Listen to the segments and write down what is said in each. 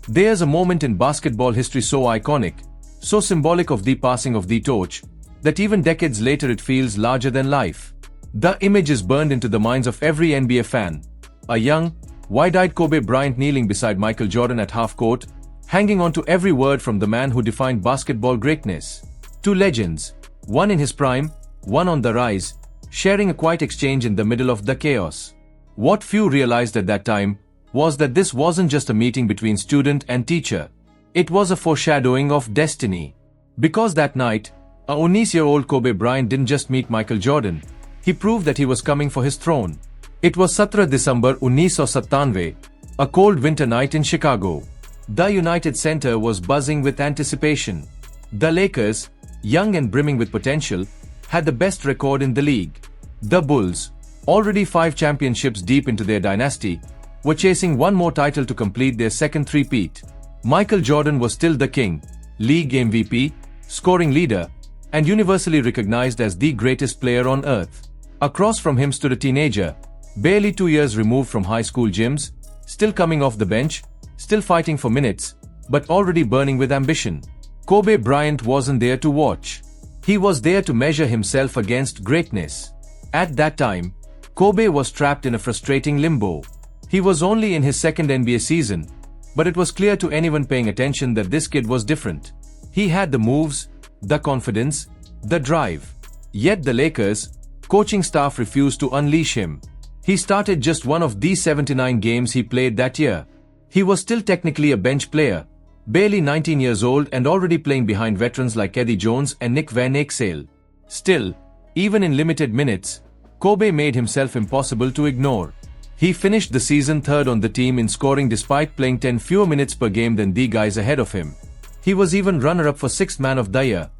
There's a moment in basketball history so iconic, so symbolic of the passing of the torch, that even decades later it feels larger than life. The image is burned into the minds of every NBA fan. A young, wide-eyed Kobe Bryant kneeling beside Michael Jordan at half-court, hanging on to every word from the man who defined basketball greatness. Two legends, one in his prime, one on the rise, sharing a quiet exchange in the middle of the chaos. What few realized at that time was that this wasn't just a meeting between student and teacher. It was a foreshadowing of destiny. Because that night, a 19-year-old Kobe Bryant didn't just meet Michael Jordan, he proved that he was coming for his throne. It was 17 December 1997, a cold winter night in Chicago. The United Center was buzzing with anticipation. The Lakers, young and brimming with potential, had the best record in the league. The Bulls, already 5 championships deep into their dynasty, were chasing one more title to complete their second three-peat. Michael Jordan was still the king, league MVP, scoring leader, and universally recognized as the greatest player on earth. Across from him stood a teenager, barely 2 years removed from high school gyms, still coming off the bench, still fighting for minutes, but already burning with ambition. Kobe Bryant wasn't there to watch. He was there to measure himself against greatness. At that time, Kobe was trapped in a frustrating limbo. He was only in his second NBA season, but it was clear to anyone paying attention that this kid was different. He had the moves, the confidence, the drive. Yet the Lakers' coaching staff refused to unleash him. He started just one of the 79 games he played that year. He was still technically a bench player, barely 19 years old and already playing behind veterans like Eddie Jones and Nick Van Exel. Still, even in limited minutes, Kobe made himself impossible to ignore. He finished the season third on the team in scoring despite playing 10 fewer minutes per game than the guys ahead of him. He was even runner-up for 6th Man of the Year,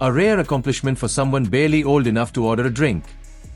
a rare accomplishment for someone barely old enough to order a drink.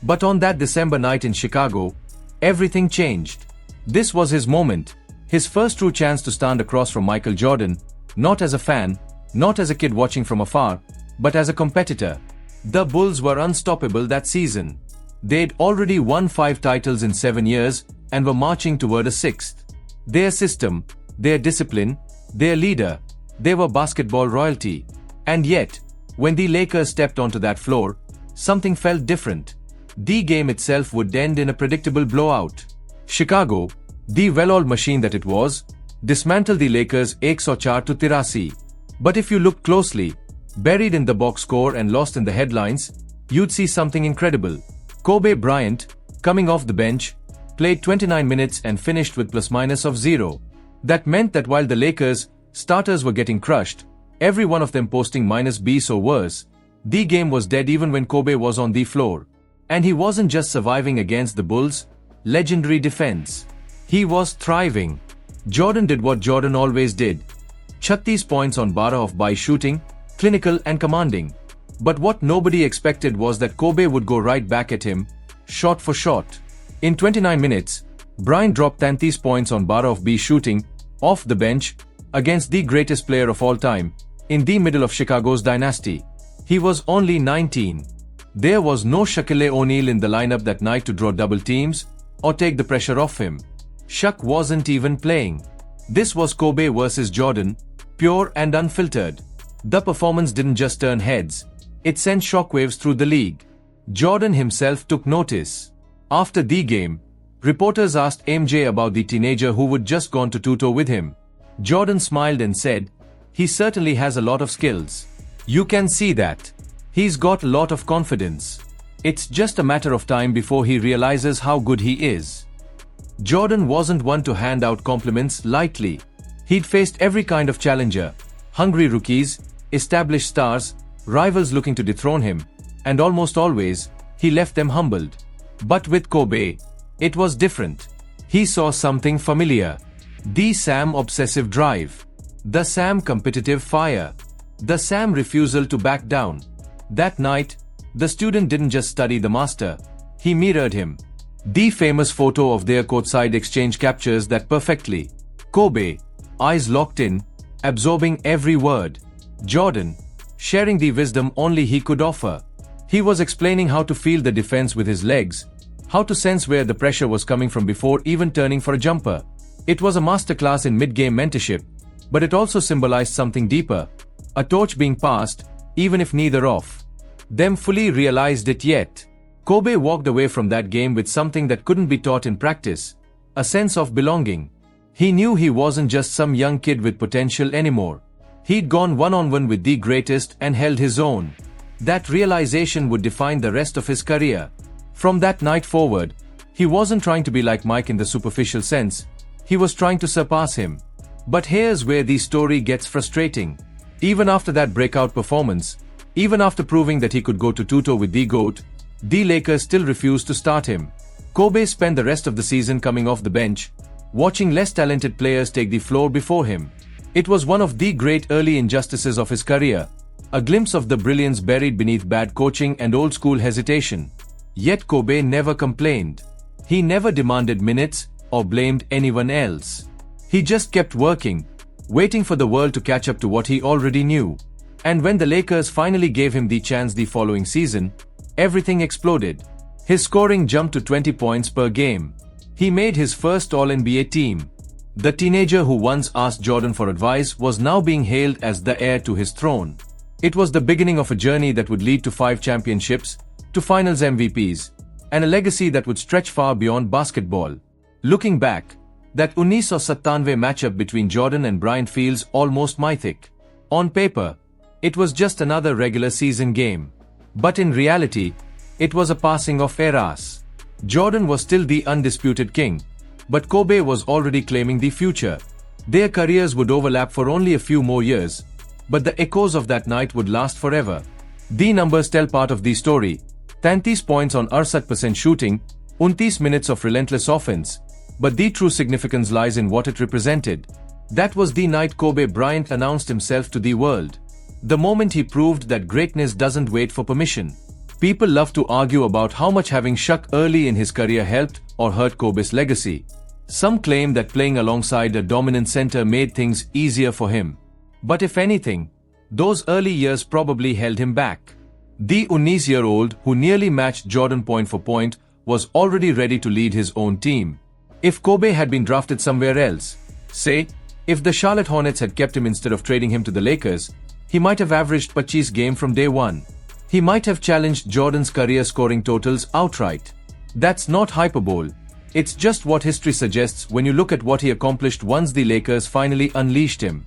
But on that December night in Chicago, everything changed. This was his moment, his first true chance to stand across from Michael Jordan, not as a fan, not as a kid watching from afar, but as a competitor. The Bulls were unstoppable that season. They'd already won 5 titles in 7 years and were marching toward a 6th. Their system, their discipline, their leader, they were basketball royalty. And yet, when the Lakers stepped onto that floor, something felt different. The game itself would end in a predictable blowout. Chicago, the well-oiled machine that it was, dismantled the Lakers 104-83. But if you looked closely, buried in the box score and lost in the headlines, you'd see something incredible. Kobe Bryant, coming off the bench, played 29 minutes and finished with plus-minus of 0. That meant that while the Lakers' starters were getting crushed, every one of them posting -B or worse, the game was dead even when Kobe was on the floor. And he wasn't just surviving against the Bulls' legendary defense. He was thriving. Jordan did what Jordan always did. 36 points on bara by shooting, clinical and commanding. But what nobody expected was that Kobe would go right back at him, shot for shot. In 29 minutes, Bryant dropped 36 points on bara shooting, off the bench, against the greatest player of all time, in the middle of Chicago's dynasty. He was only 19. There was no Shaquille O'Neal in the lineup that night to draw double teams or take the pressure off him. Shaq wasn't even playing. This was Kobe versus Jordan, pure and unfiltered. The performance didn't just turn heads, it sent shockwaves through the league. Jordan himself took notice. After the game, reporters asked MJ about the teenager who would just gone to tutor with him. Jordan smiled and said, "He certainly has a lot of skills. You can see that. He's got a lot of confidence. It's just a matter of time before he realizes how good he is." Jordan wasn't one to hand out compliments lightly. He'd faced every kind of challenger, hungry rookies, established stars, rivals looking to dethrone him, and almost always, he left them humbled. But with Kobe, it was different. He saw something familiar. The Sam obsessive drive. The Sam competitive fire. The Sam refusal to back down. That night, the student didn't just study the master, he mirrored him. The famous photo of their courtside exchange captures that perfectly. Kobe, eyes locked in, absorbing every word. Jordan, sharing the wisdom only he could offer. He was explaining how to feel the defense with his legs, how to sense where the pressure was coming from before even turning for a jumper. It was a masterclass in mid-game mentorship, But it also symbolized something deeper, a torch being passed, even if neither of them fully realized it yet. Kobe walked away from that game with something that couldn't be taught in practice, a sense of belonging. He knew he wasn't just some young kid with potential anymore. He'd gone one-on-one with the greatest and held his own. That realization would define the rest of his career. From that night forward, he wasn't trying to be like Mike in the superficial sense, he was trying to surpass him. But here's where the story gets frustrating. Even after that breakout performance, even after proving that he could go toe-to-toe with the GOAT, the Lakers still refused to start him. Kobe spent the rest of the season coming off the bench, watching less talented players take the floor before him. It was one of the great early injustices of his career, a glimpse of the brilliance buried beneath bad coaching and old-school hesitation. Yet Kobe never complained. He never demanded minutes or blamed anyone else. He just kept working, waiting for the world to catch up to what he already knew. And when the Lakers finally gave him the chance the following season, everything exploded. His scoring jumped to 20 points per game. He made his first All-NBA team. The teenager who once asked Jordan for advice was now being hailed as the heir to his throne. It was the beginning of a journey that would lead to 5 championships, to finals MVPs, and a legacy that would stretch far beyond basketball. Looking back, that 1997 matchup between Jordan and Bryant feels almost mythic. On paper, it was just another regular season game. But in reality, it was a passing of eras. Jordan was still the undisputed king, but Kobe was already claiming the future. Their careers would overlap for only a few more years, but the echoes of that night would last forever. The numbers tell part of the story. 30 points on 68% shooting, 29 minutes of relentless offense, but the true significance lies in what it represented. That was the night Kobe Bryant announced himself to the world. The moment he proved that greatness doesn't wait for permission. People love to argue about how much having Shaq early in his career helped or hurt Kobe's legacy. Some claim that playing alongside a dominant center made things easier for him. But if anything, those early years probably held him back. The 19-year-old who nearly matched Jordan point for point was already ready to lead his own team. If Kobe had been drafted somewhere else, say, if the Charlotte Hornets had kept him instead of trading him to the Lakers, he might have averaged 25 game from day one. He might have challenged Jordan's career scoring totals outright. That's not hyperbole. It's just what history suggests when you look at what he accomplished once the Lakers finally unleashed him.